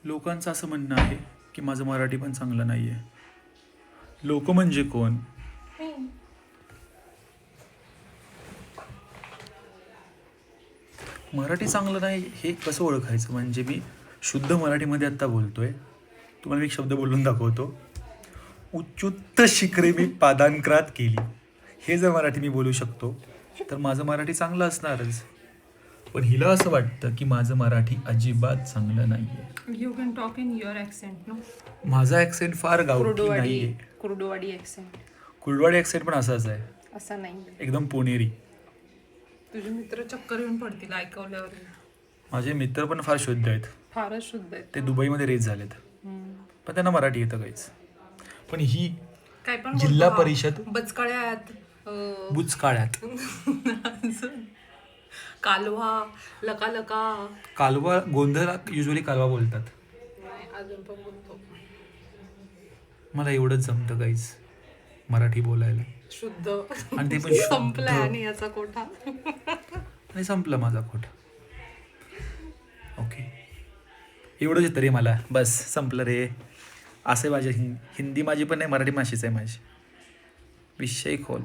लोकांचं असं म्हणणं आहे की माझं मराठी पण चांगलं नाही आहे. लोक म्हणजे कोण? मराठी चांगलं नाही हे कसं ओळखायचं? म्हणजे मी शुद्ध मराठीमध्ये आत्ता बोलतोय, तुम्हाला मी एक शब्द बोलून दाखवतो. उच्चुत्त शिखरे मी पादांक्रात केली. हे जर मराठी मी बोलू शकतो तर माझं मराठी चांगलं असणारच. पण हिला असं वाटतं की माझं मराठी अजिबात चांगलं नाही आहे. You can talk in your accent, no? माझा ॲक्सेंट फार गावठी नाही आहे. कुर्डुवाडी accent. कुर्डवाडी ॲक्सेंट पण असाच आहे, असा नाही. एकदम पुणेरी. तुझे मित्र चक्कर येऊन पडतील ऐकवल्यावर. माझे मित्र पण फार शुद्ध आहेत. फारच शुद्ध आहेत. ते दुबईमध्ये रेस झालेत, पण त्यांना मराठी येतं काहीच. पण ही काय पण जिल्हा बोलतो हा. परिषद बचकाळ्यात बुचकाळ्यात कालवा लका लका. कालवा, गोंधळ युजली कालवा बोलतात. नाही, अजून पण बोलतो मला एवढंच जमतं काहीच मराठी बोलायला. शुद्ध. आणि ते पण शुद्ध. संपलाय आणि याचा कोठा. आणि संपलं माझा खोट. ओके, एवढंच येतं रे मला, बस संपलं रे. असं आहे माझ्या हिंदी माझी पण नाही, मराठी माशीच आहे माझी. विषय खोल.